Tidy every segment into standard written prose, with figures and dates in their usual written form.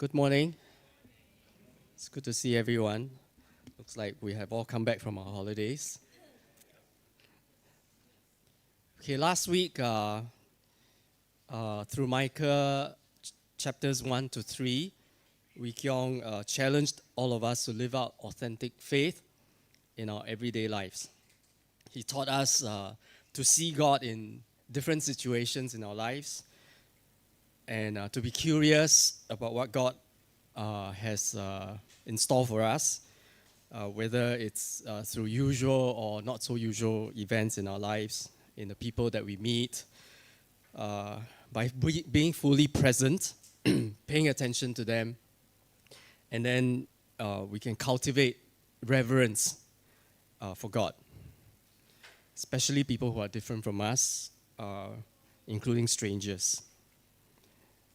Good morning. It's good to see everyone. Looks like we have all come back from our holidays. Okay, last week, through Micah chapters 1 to 3, Wee Kiong challenged all of us to live out authentic faith in our everyday lives. He taught us to see God in different situations in our lives and to be curious about what God has in store for us, whether it's through usual or not so usual events in our lives, in the people that we meet, by being fully present, paying attention to them, and then we can cultivate reverence for God, especially people who are different from us, including strangers.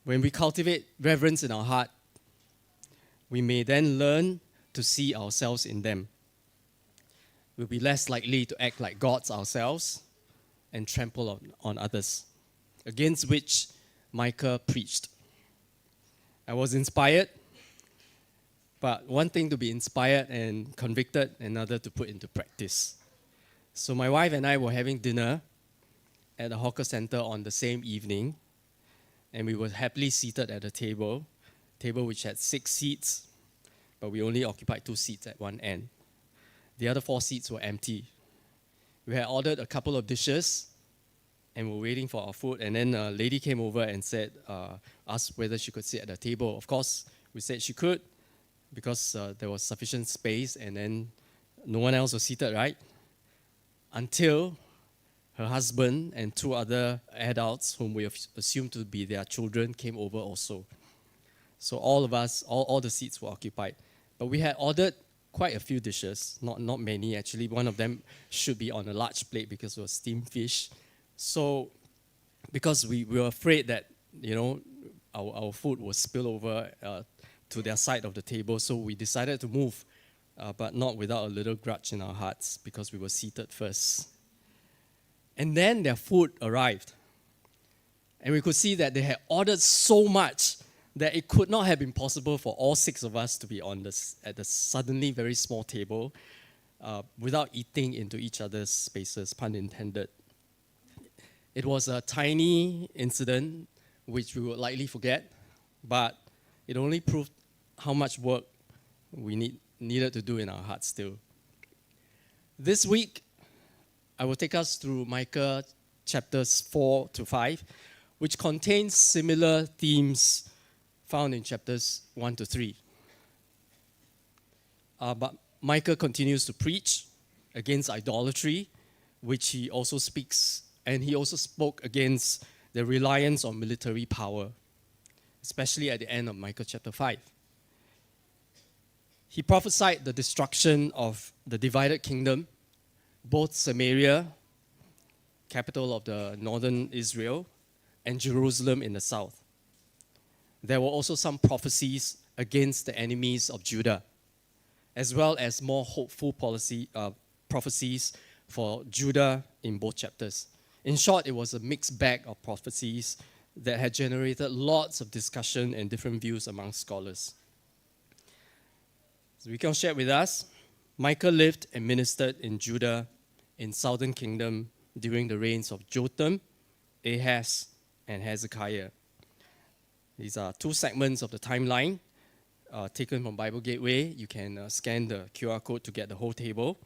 When we cultivate reverence in our heart, we may then learn to see ourselves in them. We'll be less likely to act like gods ourselves and trample on others, against which Micah preached. I was inspired, but one thing to be inspired and convicted, another to put into practice. So my wife and I were having dinner at a hawker center on the same evening, and we were happily seated at a table which had 6 seats, but we only occupied 2 seats at one end. The other 4 seats were empty. We had ordered a couple of dishes and were waiting for our food, and then a lady came over and asked whether she could sit at the table. Of course, we said she could because there was sufficient space, and then no one else was seated, right? Until her husband and 2 other adults, whom we assumed to be their children, came over also. So all of us, all the seats were occupied. But we had ordered quite a few dishes, not many actually. One of them should be on a large plate because it was steamed fish. So because we were afraid that, our food would spill over to their side of the table, so we decided to move, but not without a little grudge in our hearts because we were seated first. And then their food arrived. And we could see that they had ordered so much that it could not have been possible for all 6 of us to be at the suddenly very small table without eating into each other's spaces, pun intended. It was a tiny incident which we would likely forget, but it only proved how much work we needed to do in our hearts still. This week, I will take us through Micah chapters 4 to 5, which contains similar themes found in chapters 1 to 3. But Micah continues to preach against idolatry, which he also speaks, and he also spoke against the reliance on military power, especially at the end of Micah chapter 5. He prophesied the destruction of the divided kingdom, both Samaria, capital of the northern Israel, and Jerusalem in the south. There were also some prophecies against the enemies of Judah, as well as more hopeful prophecies for Judah in both chapters. In short, it was a mixed bag of prophecies that had generated lots of discussion and different views among scholars. So we can share with us, Micah lived and ministered in Judah in southern kingdom during the reigns of Jotham, Ahaz, and Hezekiah. These are 2 segments of the timeline taken from Bible Gateway. You can scan the QR code to get the whole table.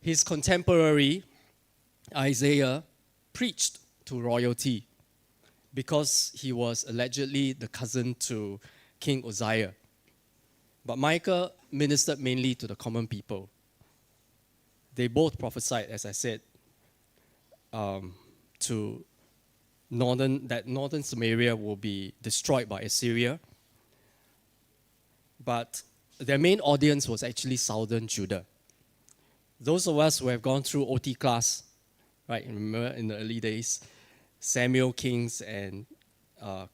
His contemporary, Isaiah, preached to royalty because he was allegedly the cousin to King Uzziah. But Micah ministered mainly to the common people. They both prophesied, as I said, to northern Samaria will be destroyed by Assyria. But their main audience was actually southern Judah. Those of us who have gone through OT class, right, remember in the early days, Samuel, Kings, and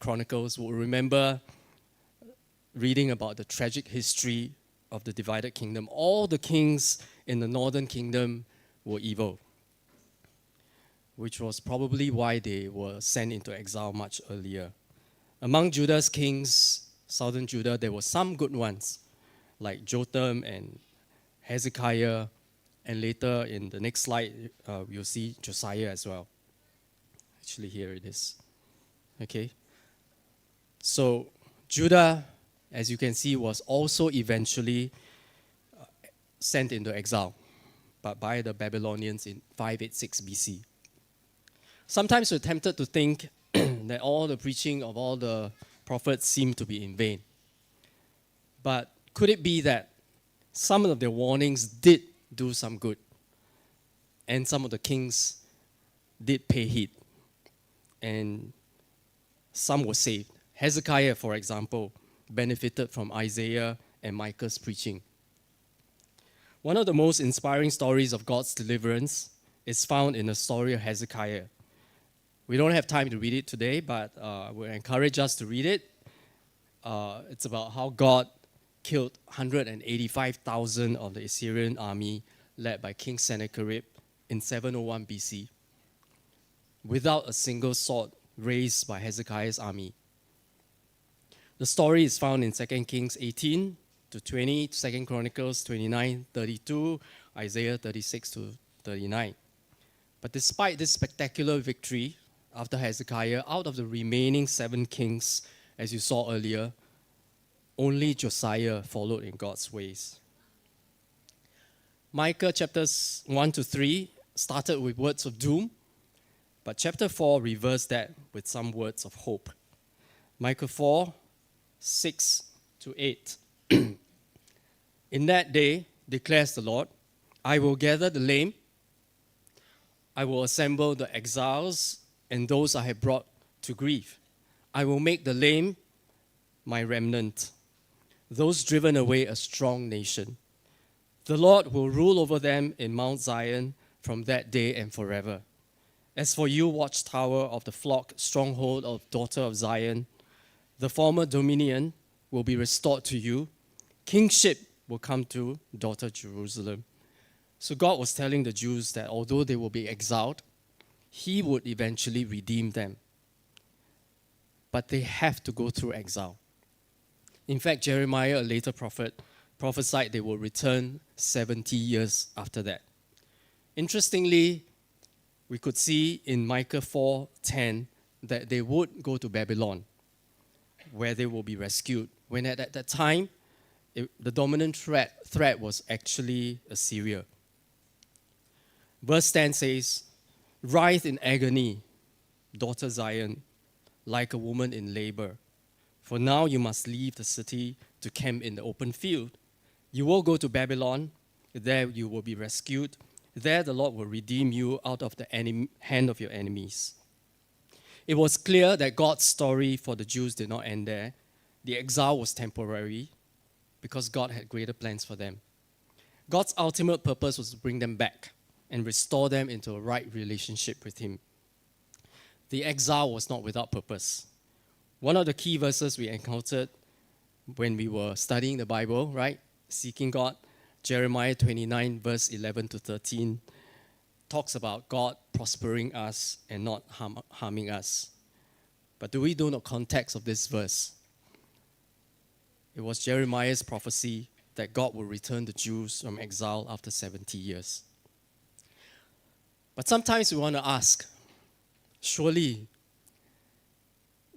Chronicles, will remember reading about the tragic history of the divided kingdom. All the kings in the northern kingdom were evil, which was probably why they were sent into exile much earlier. Among Judah's kings, southern Judah, there were some good ones, like Jotham and Hezekiah, and later in the next slide, you'll see Josiah as well. Actually, here it is. Okay. So, Judah, as you can see, was also eventually sent into exile, but by the Babylonians in 586 BC. Sometimes we're tempted to think that all the preaching of all the prophets seemed to be in vain. But could it be that some of their warnings did do some good, and some of the kings did pay heed, and some were saved? Hezekiah, for example, benefited from Isaiah and Micah's preaching. One of the most inspiring stories of God's deliverance is found in the story of Hezekiah. We don't have time to read it today, but we encourage us to read it. It's about how God killed 185,000 of the Assyrian army led by King Sennacherib in 701 BC without a single sword raised by Hezekiah's army. The story is found in 2 Kings 18 to 20, 2 Chronicles 29, 32, Isaiah 36 to 39. But despite this spectacular victory after Hezekiah, out of the remaining 7 kings, as you saw earlier, only Josiah followed in God's ways. Micah chapters 1 to 3 started with words of doom, but chapter 4 reversed that with some words of hope. Micah 4, 6 to 8. In that day, declares the Lord, I will gather the lame, I will assemble the exiles and those I have brought to grief. I will make the lame my remnant, those driven away a strong nation. The Lord will rule over them in Mount Zion from that day and forever. As for you, watchtower of the flock, stronghold of daughter of Zion, the former dominion will be restored to you. Kingship will come to daughter Jerusalem. So God was telling the Jews that although they will be exiled, He would eventually redeem them. But they have to go through exile. In fact, Jeremiah, a later prophet, prophesied they will return 70 years after that. Interestingly, we could see in Micah 4:10 that they would go to Babylon, where they will be rescued. When at that time, the dominant threat was actually Assyria. Verse 10 says, Writhe in agony, daughter Zion, like a woman in labor. For now you must leave the city to camp in the open field. You will go to Babylon. There you will be rescued. There the Lord will redeem you out of the hand of your enemies. It was clear that God's story for the Jews did not end there. The exile was temporary because God had greater plans for them. God's ultimate purpose was to bring them back and restore them into a right relationship with Him. The exile was not without purpose. One of the key verses we encountered when we were studying the Bible, right? Seeking God, Jeremiah 29, verse 11 to 13, talks about God prospering us and not harming us. But do we know the context of this verse? It was Jeremiah's prophecy that God will return the Jews from exile after 70 years. But sometimes we want to ask, surely,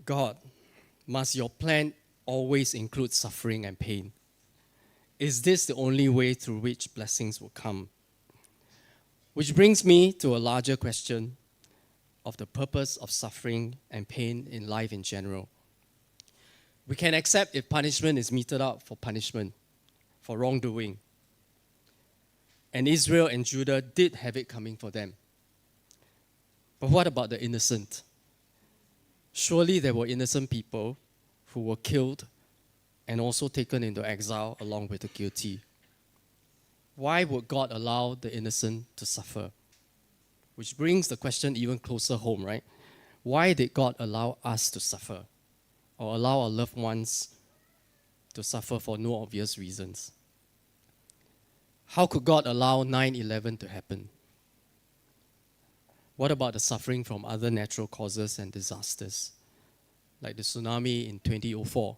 God, must your plan always include suffering and pain? Is this the only way through which blessings will come? Which brings me to a larger question of the purpose of suffering and pain in life in general. We can accept if punishment is meted out for punishment, for wrongdoing. And Israel and Judah did have it coming for them. But what about the innocent? Surely there were innocent people who were killed and also taken into exile along with the guilty. Why would God allow the innocent to suffer? Which brings the question even closer home, right? Why did God allow us to suffer or allow our loved ones to suffer for no obvious reasons? How could God allow 9/11 to happen? What about the suffering from other natural causes and disasters, like the tsunami in 2004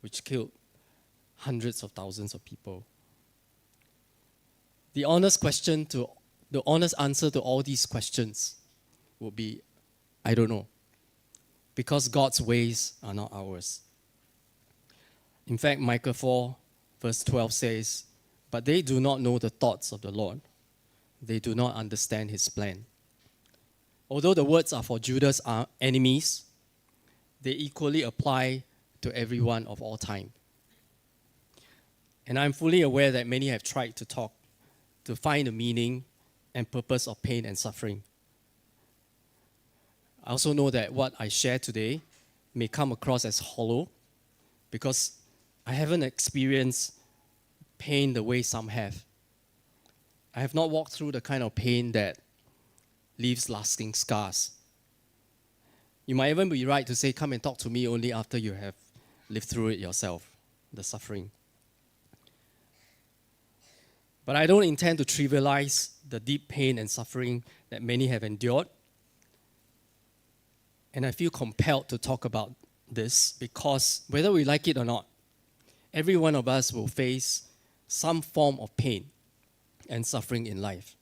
which killed hundreds of thousands of people. The honest answer to all these questions would be, I don't know, because God's ways are not ours. In fact, Micah 4 verse 12 says, "But they do not know the thoughts of the Lord. They do not understand his plan." Although the words are for Judah's enemies, they equally apply to everyone of all time. And I'm fully aware that many have tried to find the meaning and purpose of pain and suffering. I also know that what I share today may come across as hollow because I haven't experienced pain the way some have. I have not walked through the kind of pain that leaves lasting scars. You might even be right to say, come and talk to me only after you have lived through it yourself, the suffering. But I don't intend to trivialize the deep pain and suffering that many have endured. And I feel compelled to talk about this because whether we like it or not, every one of us will face some form of pain and suffering in life.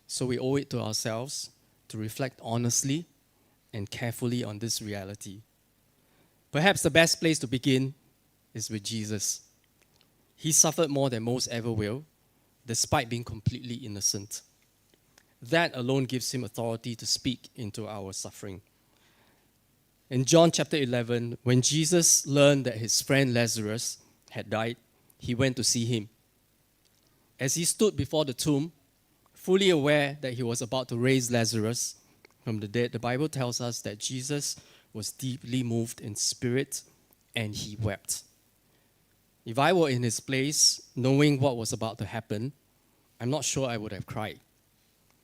So we owe it to ourselves to reflect honestly and carefully on this reality. Perhaps the best place to begin is with Jesus. He suffered more than most ever will, despite being completely innocent. That alone gives him authority to speak into our suffering. In John chapter 11, when Jesus learned that his friend Lazarus had died, he went to see him. As he stood before the tomb, fully aware that he was about to raise Lazarus from the dead, the Bible tells us that Jesus was deeply moved in spirit and he wept. If I were in his place, knowing what was about to happen, I'm not sure I would have cried.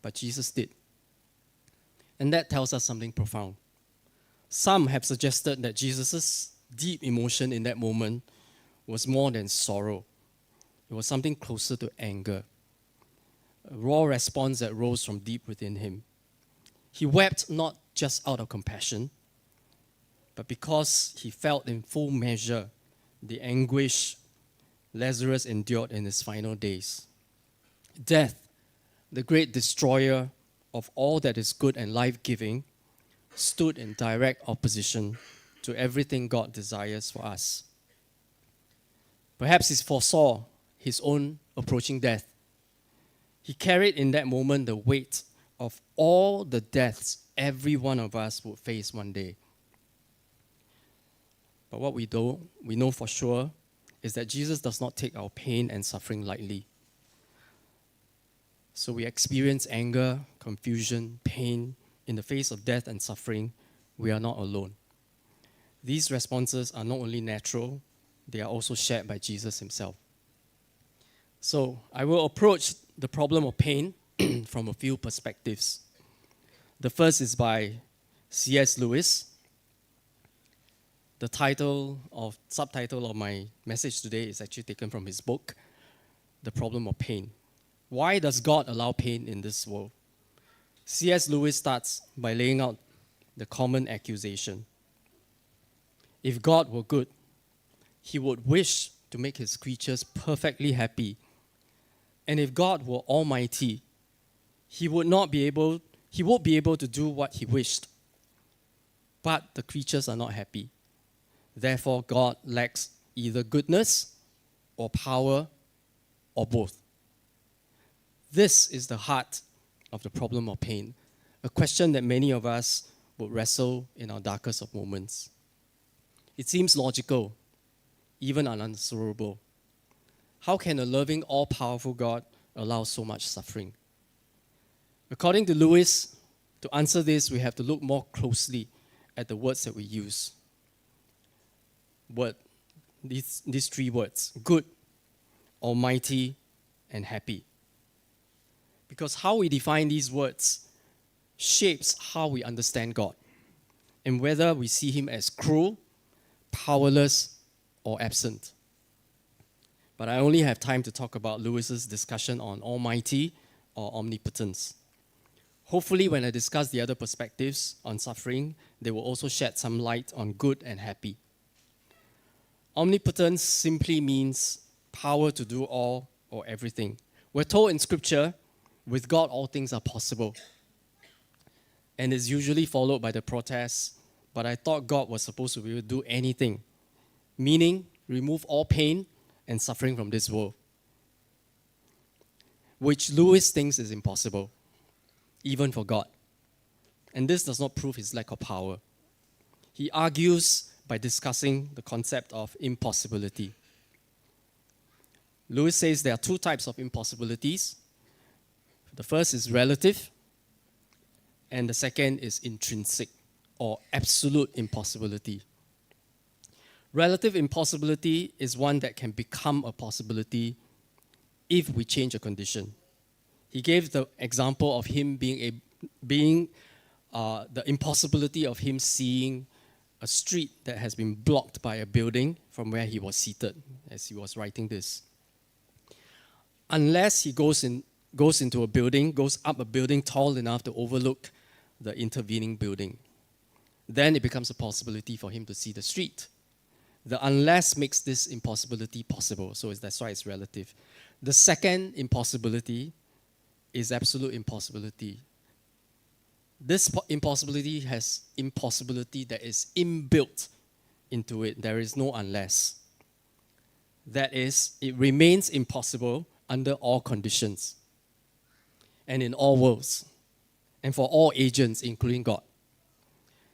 But Jesus did. And that tells us something profound. Some have suggested that Jesus' deep emotion in that moment was more than sorrow. It was something closer to anger, a raw response that rose from deep within him. He wept not just out of compassion, but because he felt in full measure the anguish Lazarus endured in his final days. Death, the great destroyer of all that is good and life-giving, stood in direct opposition to everything God desires for us. Perhaps he foresaw his own approaching death. He carried in that moment the weight of all the deaths every one of us would face one day. But what we know for sure is that Jesus does not take our pain and suffering lightly. So we experience anger, confusion, pain in the face of death and suffering. We are not alone. These responses are not only natural, they are also shared by Jesus himself. So I will approach the problem of pain from a few perspectives. The first is by C.S. Lewis. The subtitle of my message today is actually taken from his book, The Problem of Pain. Why does God allow pain in this world? C.S. Lewis starts by laying out the common accusation. If God were good, he would wish to make his creatures perfectly happy. And if God were almighty, he would be able to do what he wished. But the creatures are not happy. Therefore, God lacks either goodness or power or both. This is the heart of the problem of pain, a question that many of us would wrestle in our darkest of moments. It seems logical, even unanswerable. How can a loving, all-powerful God allow so much suffering? According to Lewis, to answer this, we have to look more closely at the words that we use. These three words: good, almighty, and happy. Because how we define these words shapes how we understand God and whether we see him as cruel, powerless, or absent. But I only have time to talk about Lewis's discussion on almighty or omnipotence. Hopefully, when I discuss the other perspectives on suffering, they will also shed some light on good and happy. Omnipotence simply means power to do all or everything. We're told in Scripture, with God all things are possible. And it's usually followed by the protest, but I thought God was supposed to be able to do anything, meaning remove all pain and suffering from this world, which Lewis thinks is impossible, even for God. And this does not prove his lack of power. He argues by discussing the concept of impossibility. Lewis says there are two types of impossibilities. The first is relative, and the second is intrinsic or absolute impossibility. Relative impossibility is one that can become a possibility if we change a condition. He gave the example of him the impossibility of him seeing a street that has been blocked by a building from where he was seated as he was writing this. Unless he goes into a building, goes up a building tall enough to overlook the intervening building, then it becomes a possibility for him to see the street. The unless makes this impossibility possible, so that's why it's relative. The second impossibility is absolute impossibility. This impossibility has impossibility that is inbuilt into it. There is no unless. That is, it remains impossible under all conditions and in all worlds and for all agents, including God.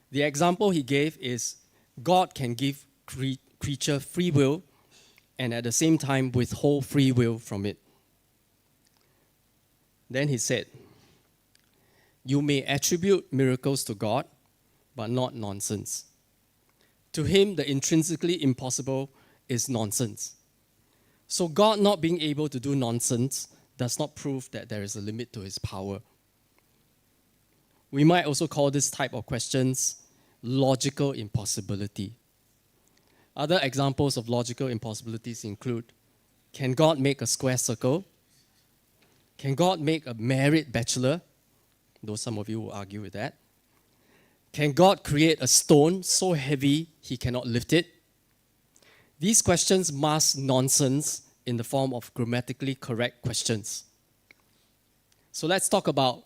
The example he gave is God can give creature free will and at the same time withhold free will from it. Then he said, you may attribute miracles to God, but not nonsense. To him, the intrinsically impossible is nonsense. So God not being able to do nonsense does not prove that there is a limit to his power. We might also call this type of questions logical impossibility. Other examples of logical impossibilities include, can God make a square circle? Can God make a married bachelor? Though some of you will argue with that. Can God create a stone so heavy he cannot lift it? These questions mask nonsense in the form of grammatically correct questions. So let's talk about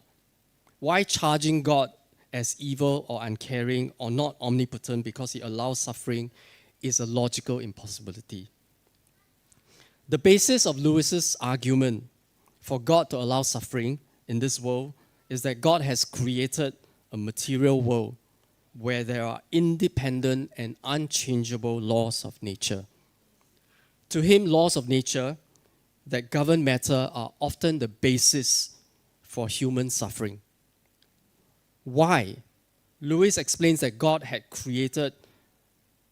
why charging God as evil or uncaring or not omnipotent because he allows suffering is a logical impossibility. The basis of Lewis's argument for God to allow suffering in this world is that God has created a material world where there are independent and unchangeable laws of nature. To him, laws of nature that govern matter are often the basis for human suffering. Why? Lewis explains that God had created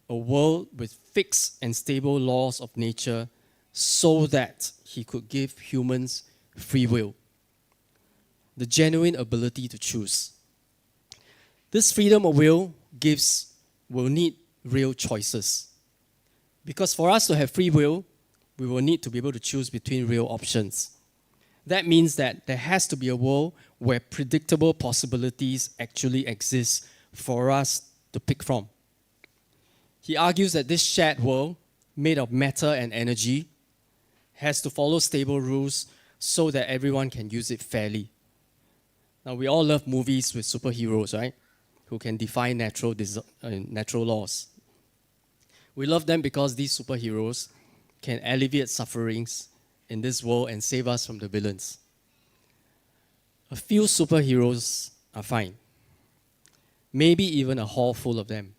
a world with fixed and stable laws of nature so that he could give humans free will, the genuine ability to choose. This freedom of will will need real choices. Because for us to have free will, we will need to be able to choose between real options. That means that there has to be a world where predictable possibilities actually exist for us to pick from. He argues that this shared world, made of matter and energy, has to follow stable rules so that everyone can use it fairly. Now, we all love movies with superheroes, right? Who can defy natural laws. We love them because these superheroes can alleviate sufferings in this world and save us from the villains. A few superheroes are fine. Maybe even a hall full of them.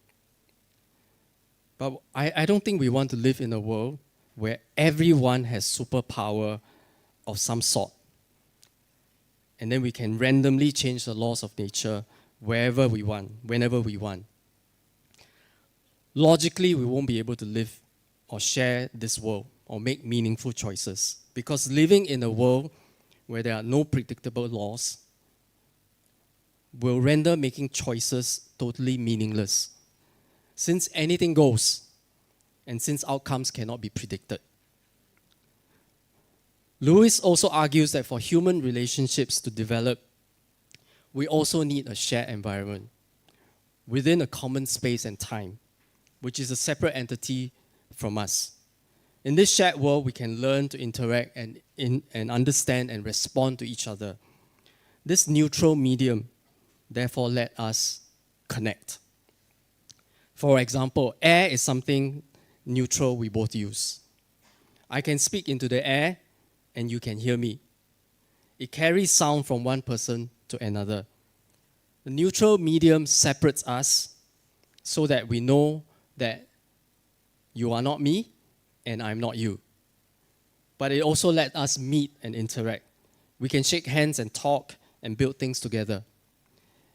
But I don't think we want to live in a world where everyone has superpower of some sort. And then we can randomly change the laws of nature wherever we want, whenever we want. Logically, we won't be able to live or share this world or make meaningful choices because living in a world where there are no predictable laws will render making choices totally meaningless, since anything goes and since outcomes cannot be predicted. Lewis also argues that for human relationships to develop, we also need a shared environment within a common space and time, which is a separate entity from us. In this shared world, we can learn to interact and understand and respond to each other. This neutral medium, therefore, let us connect. For example, air is something neutral we both use. I can speak into the air and you can hear me. It carries sound from one person to another. The neutral medium separates us so that we know that you are not me and I'm not you. But it also lets us meet and interact. We can shake hands and talk and build things together.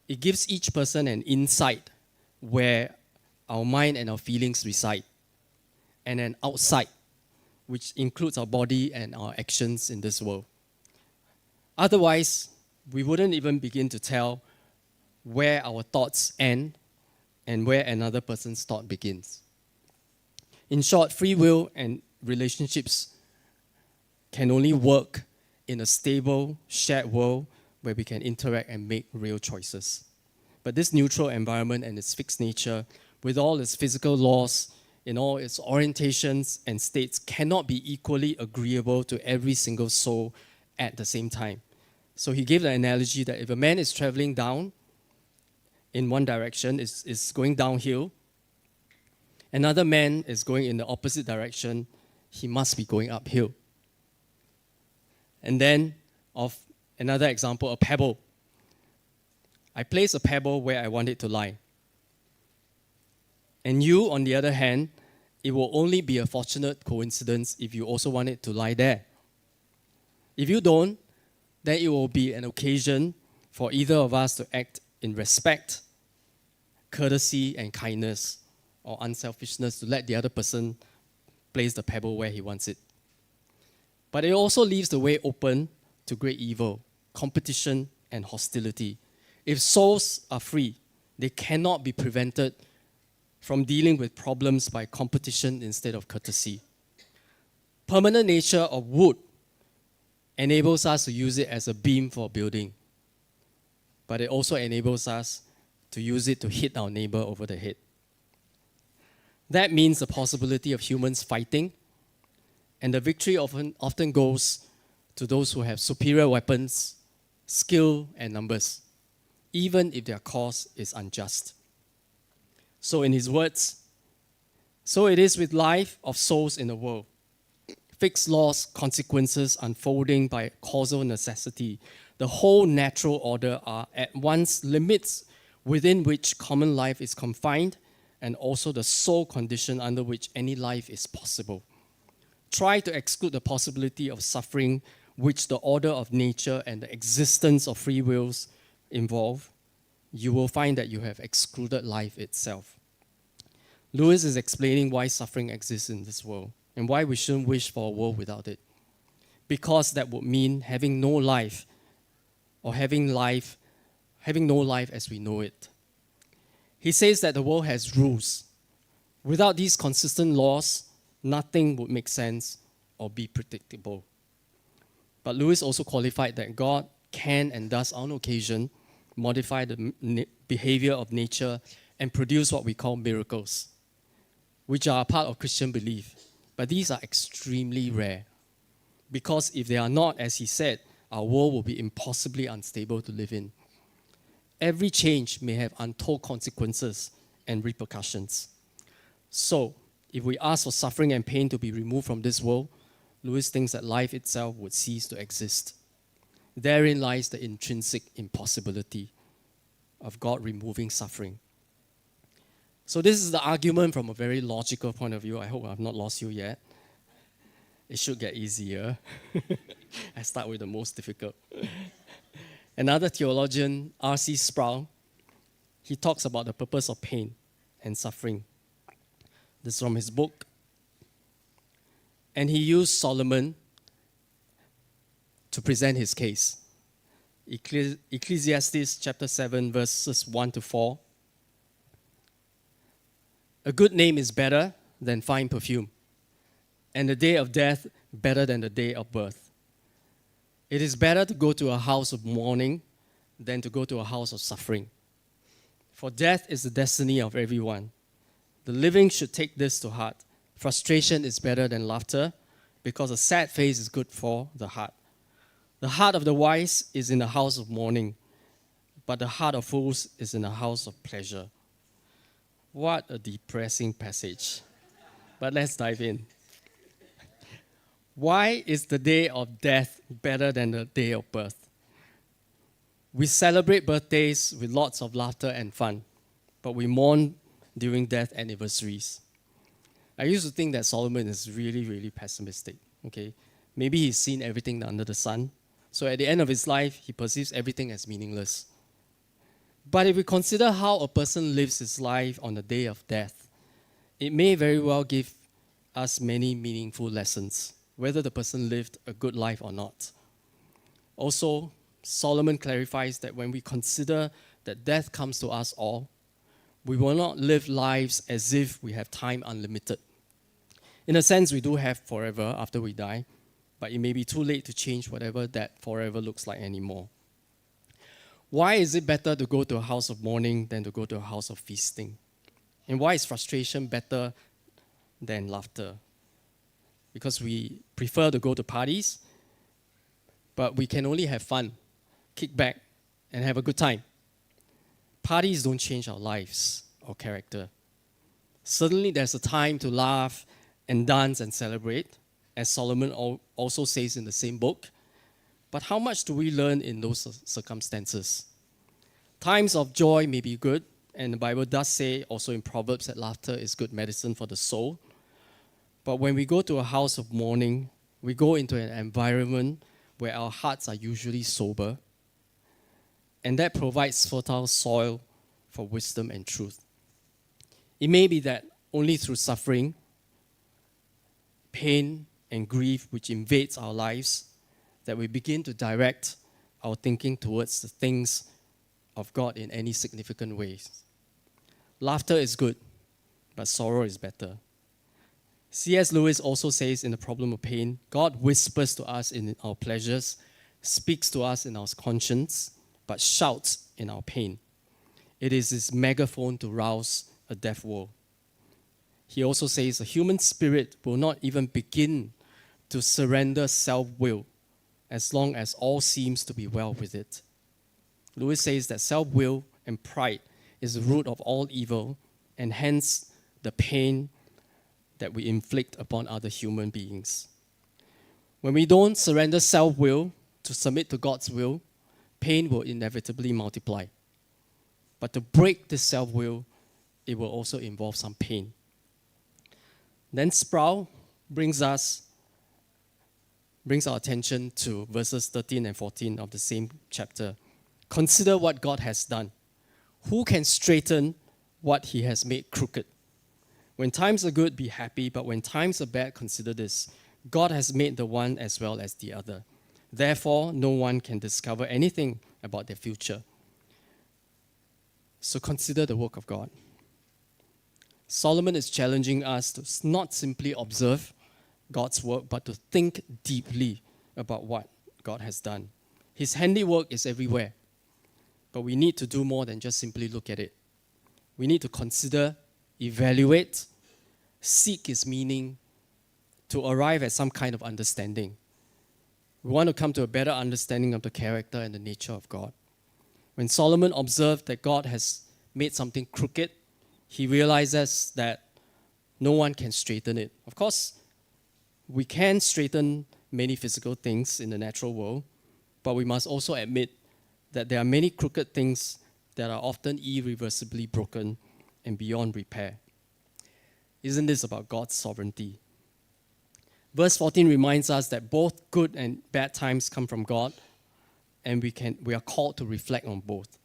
It gives each person an insight where our mind and our feelings reside, and an outside, which includes our body and our actions in this world. Otherwise, we wouldn't even begin to tell where our thoughts end and where another person's thought begins. In short, free will and relationships can only work in a stable, shared world where we can interact and make real choices. But this neutral environment and its fixed nature, with all its physical laws, in all its orientations and states, cannot be equally agreeable to every single soul at the same time. So he gave the analogy that if a man is traveling down in one direction, is going downhill, another man is going in the opposite direction, he must be going uphill. And then, of another example, a pebble. I place a pebble where I want it to lie. And you, on the other hand, it will only be a fortunate coincidence if you also want it to lie there. If you don't, then it will be an occasion for either of us to act in respect, courtesy, and kindness, or unselfishness to let the other person place the pebble where he wants it. But it also leaves the way open to great evil, competition, and hostility. If souls are free, they cannot be prevented from dealing with problems by competition instead of courtesy. Permanent nature of wood enables us to use it as a beam for building, but it also enables us to use it to hit our neighbor over the head. That means the possibility of humans fighting, and the victory often goes to those who have superior weapons, skill, and numbers, even if their cause is unjust. So in his words, so it is with life of souls in the world. Fixed laws, consequences unfolding by causal necessity. The whole natural order are at once limits within which common life is confined and also the sole condition under which any life is possible. Try to exclude the possibility of suffering which the order of nature and the existence of free wills involve. You will find that you have excluded life itself. Lewis is explaining why suffering exists in this world and why we shouldn't wish for a world without it. Because that would mean having no life, or having no life as we know it. He says that the world has rules. Without these consistent laws, nothing would make sense or be predictable. But Lewis also qualified that God can and does on occasion modify the behavior of nature and produce what we call miracles, which are a part of Christian belief. But these are extremely rare, because if they are not, as he said, our world will be impossibly unstable to live in. Every change may have untold consequences and repercussions. So, if we ask for suffering and pain to be removed from this world, Lewis thinks that life itself would cease to exist. Therein lies the intrinsic impossibility of God removing suffering. So this is the argument from a very logical point of view. I hope I've not lost you yet. It should get easier. I start with the most difficult. Another theologian, R.C. Sproul, he talks about the purpose of pain and suffering. This is from his book. And he used Solomon to present his case. Ecclesiastes chapter 7, verses 1 to 4. A good name is better than fine perfume, and the day of death better than the day of birth. It is better to go to a house of mourning than to go to a house of suffering. For death is the destiny of everyone. The living should take this to heart. Frustration is better than laughter because a sad face is good for the heart. The heart of the wise is in the house of mourning, but the heart of fools is in the house of pleasure. What a depressing passage. But let's dive in. Why is the day of death better than the day of birth? We celebrate birthdays with lots of laughter and fun, but we mourn during death anniversaries. I used to think that Solomon is really, really pessimistic. Okay, maybe he's seen everything under the sun. So at the end of his life, he perceives everything as meaningless. But if we consider how a person lives his life on the day of death, it may very well give us many meaningful lessons, whether the person lived a good life or not. Also, Solomon clarifies that when we consider that death comes to us all, we will not live lives as if we have time unlimited. In a sense, we do have forever after we die, but it may be too late to change whatever that forever looks like anymore. Why is it better to go to a house of mourning than to go to a house of feasting? And why is frustration better than laughter? Because we prefer to go to parties, but we can only have fun, kick back, and have a good time. Parties don't change our lives or character. Certainly there's a time to laugh and dance and celebrate, as Solomon also says in the same book. But how much do we learn in those circumstances? Times of joy may be good, and the Bible does say also in Proverbs that laughter is good medicine for the soul. But when we go to a house of mourning, we go into an environment where our hearts are usually sober, and that provides fertile soil for wisdom and truth. It may be that only through suffering, pain, and grief which invades our lives that we begin to direct our thinking towards the things of God in any significant ways. Laughter is good, but sorrow is better. C.S. Lewis also says in The Problem of Pain, God whispers to us in our pleasures, speaks to us in our conscience, but shouts in our pain. It is his megaphone to rouse a deaf world. He also says the human spirit will not even begin to surrender self-will as long as all seems to be well with it. Lewis says that self-will and pride is the root of all evil, and hence the pain that we inflict upon other human beings. When we don't surrender self-will to submit to God's will, pain will inevitably multiply. But to break this self-will, it will also involve some pain. Then Sproul brings our attention to verses 13 and 14 of the same chapter. Consider what God has done. Who can straighten what he has made crooked? When times are good, be happy, but when times are bad, consider this. God has made the one as well as the other. Therefore, no one can discover anything about their future. So consider the work of God. Solomon is challenging us to not simply observe God's work, but to think deeply about what God has done. His handiwork is everywhere, but we need to do more than just simply look at it. We need to consider, evaluate, seek his meaning to arrive at some kind of understanding. We want to come to a better understanding of the character and the nature of God. When Solomon observed that God has made something crooked, he realizes that no one can straighten it. Of course, we can straighten many physical things in the natural world, but we must also admit that there are many crooked things that are often irreversibly broken and beyond repair. Isn't this about God's sovereignty? Verse 14 reminds us that both good and bad times come from God, and we are called to reflect on both.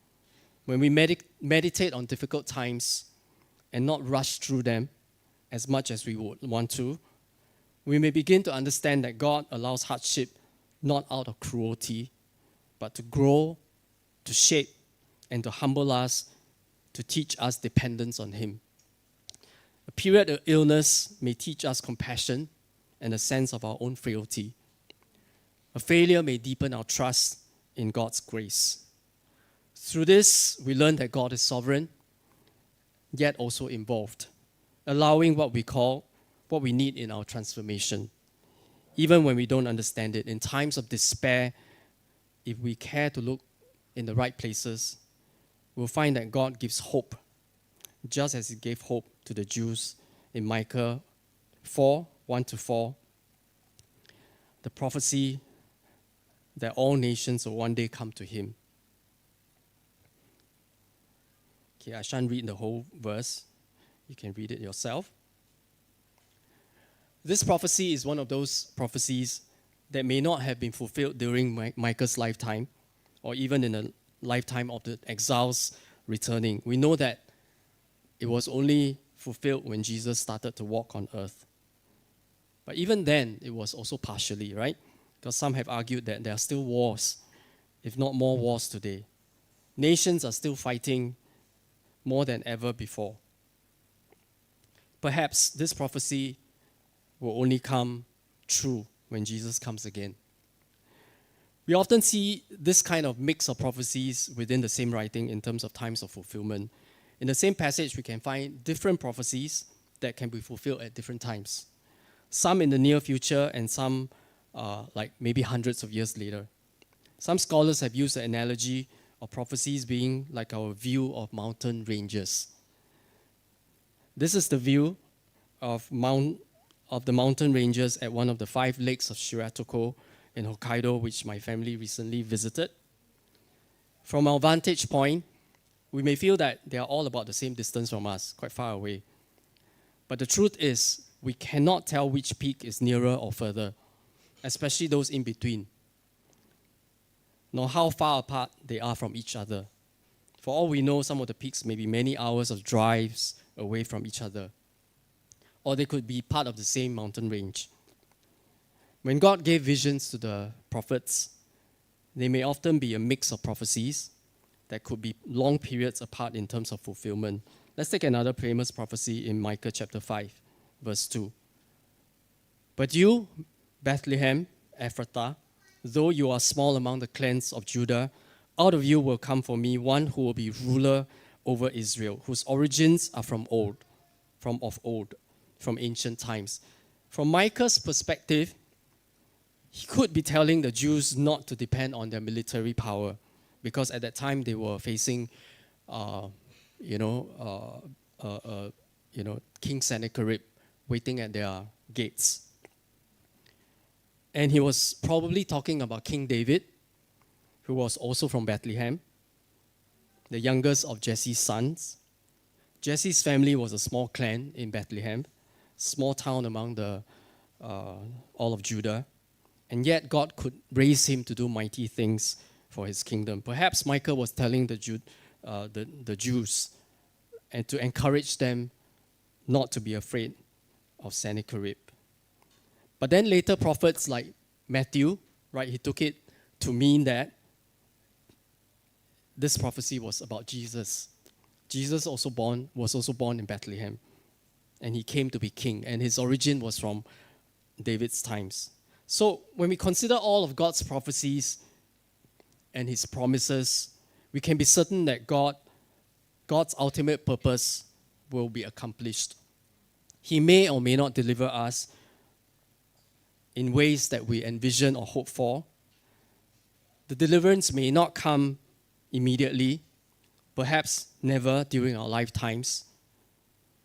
When we meditate on difficult times and not rush through them as much as we would want to, we may begin to understand that God allows hardship not out of cruelty, but to grow, to shape, and to humble us, to teach us dependence on him. A period of illness may teach us compassion and a sense of our own frailty. A failure may deepen our trust in God's grace. Through this, we learn that God is sovereign, yet also involved, allowing what we call what we need in our transformation. Even when we don't understand it, in times of despair, if we care to look in the right places, we'll find that God gives hope, just as He gave hope to the Jews in Micah 4, 1-4. The prophecy that all nations will one day come to Him. Okay, I shan't read the whole verse. You can read it yourself. This prophecy is one of those prophecies that may not have been fulfilled during Micah's lifetime, or even in the lifetime of the exiles returning. We know that it was only fulfilled when Jesus started to walk on earth. But even then, it was also partially, right? Because some have argued that there are still wars, if not more wars today. Nations are still fighting more than ever before. Perhaps this prophecy will only come true when Jesus comes again. We often see this kind of mix of prophecies within the same writing in terms of times of fulfillment. In the same passage, we can find different prophecies that can be fulfilled at different times. Some in the near future and some like maybe hundreds of years later. Some scholars have used the analogy of prophecies being like our view of mountain ranges. This is the view of the mountain ranges at one of the 5 lakes of Shiratoko in Hokkaido, which my family recently visited. From our vantage point, we may feel that they are all about the same distance from us, quite far away. But the truth is, we cannot tell which peak is nearer or further, especially those in between, nor how far apart they are from each other. For all we know, some of the peaks may be many hours of drives away from each other, or they could be part of the same mountain range. When God gave visions to the prophets, they may often be a mix of prophecies that could be long periods apart in terms of fulfillment. Let's take another famous prophecy in Micah chapter 5, verse 2. But you, Bethlehem, Ephrathah, though you are small among the clans of Judah, out of you will come for me one who will be ruler over Israel, whose origins are from ancient times. From Micah's perspective, he could be telling the Jews not to depend on their military power, because at that time they were facing, King Sennacherib waiting at their gates. And he was probably talking about King David, who was also from Bethlehem, the youngest of Jesse's sons. Jesse's family was a small clan in Bethlehem, small town among the all of Judah. And yet God could raise him to do mighty things for his kingdom. Perhaps Micah was telling the Jews and to encourage them not to be afraid of Sennacherib. But then later prophets like Matthew, right, he took it to mean that this prophecy was about Jesus. Jesus was also born in Bethlehem, and he came to be king, and his origin was from David's times. So when we consider all of God's prophecies and his promises, we can be certain that God's ultimate purpose will be accomplished. He may or may not deliver us in ways that we envision or hope for. The deliverance may not come immediately, perhaps never during our lifetimes,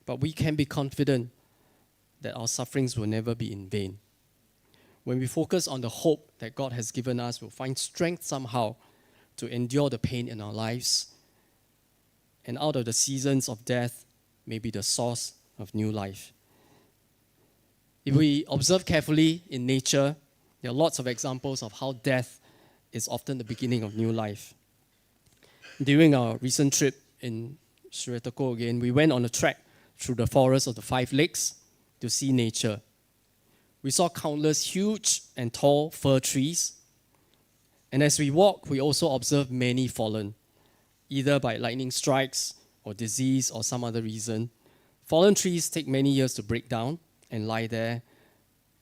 but we can be confident that our sufferings will never be in vain. When we focus on the hope that God has given us, we'll find strength somehow to endure the pain in our lives. And out of the seasons of death may be the source of new life. If we observe carefully in nature, there are lots of examples of how death is often the beginning of new life. During our recent trip in Shiratoko again, we went on a trek through the forest of the 5 lakes to see nature. We saw countless huge and tall fir trees. And as we walked, we also observed many fallen, either by lightning strikes or disease or some other reason. Fallen trees take many years to break down and lie there.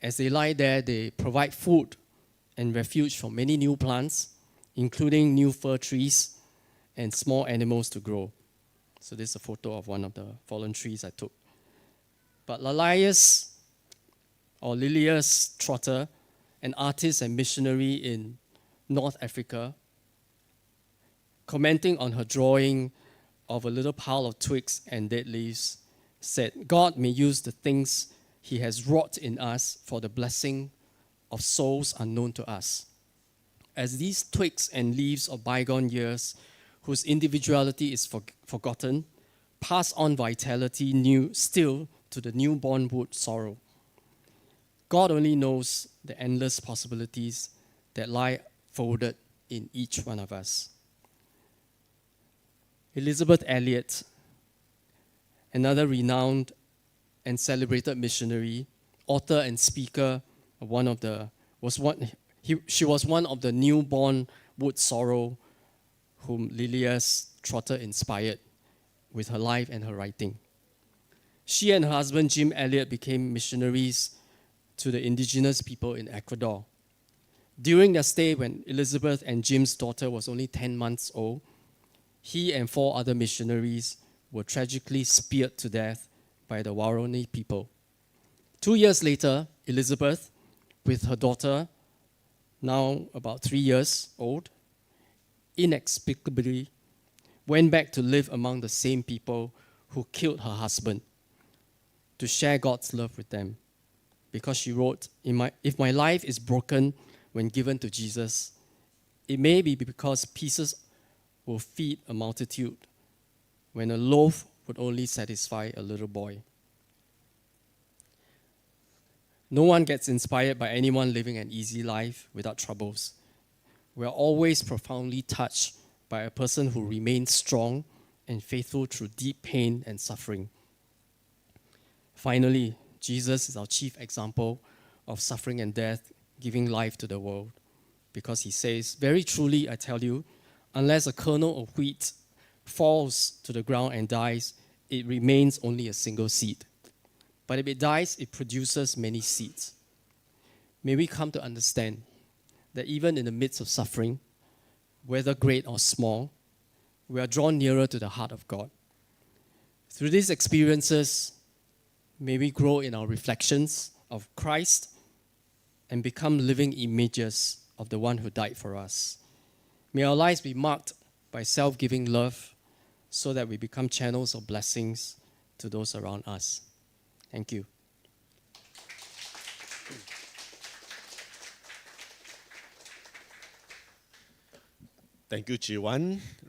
As they lie there, they provide food and refuge for many new plants, including new fir trees and small animals to grow. So this is a photo of one of the fallen trees I took. But Lalias or Lilias Trotter, an artist and missionary in North Africa, commenting on her drawing of a little pile of twigs and dead leaves, said, God may use the things he has wrought in us for the blessing of souls unknown to us. As these twigs and leaves of bygone years, whose individuality is forgotten, pass on vitality new still to the newborn wood sorrow. God only knows the endless possibilities that lie folded in each one of us. Elizabeth Elliot, another renowned and celebrated missionary, author and speaker, she was one of the newborn wood sorrow whom Lilias Trotter inspired with her life and her writing. She and her husband Jim Elliot became missionaries to the indigenous people in Ecuador. During their stay, when Elizabeth and Jim's daughter was only 10 months old, he and 4 other missionaries were tragically speared to death by the Waorani people. 2 years later, Elizabeth, with her daughter, now about 3 years old, inexplicably went back to live among the same people who killed her husband, to share God's love with them. Because she wrote, if my life is broken when given to Jesus, it may be because pieces will feed a multitude when a loaf would only satisfy a little boy. No one gets inspired by anyone living an easy life without troubles. We are always profoundly touched by a person who remains strong and faithful through deep pain and suffering. Finally, Jesus is our chief example of suffering and death, giving life to the world. Because he says, very truly I tell you, unless a kernel of wheat falls to the ground and dies, it remains only a single seed. But if it dies, it produces many seeds. May we come to understand that even in the midst of suffering, whether great or small, we are drawn nearer to the heart of God. Through these experiences, may we grow in our reflections of Christ and become living images of the one who died for us. May our lives be marked by self-giving love so that we become channels of blessings to those around us. Thank you. Thank you, Chee Wan.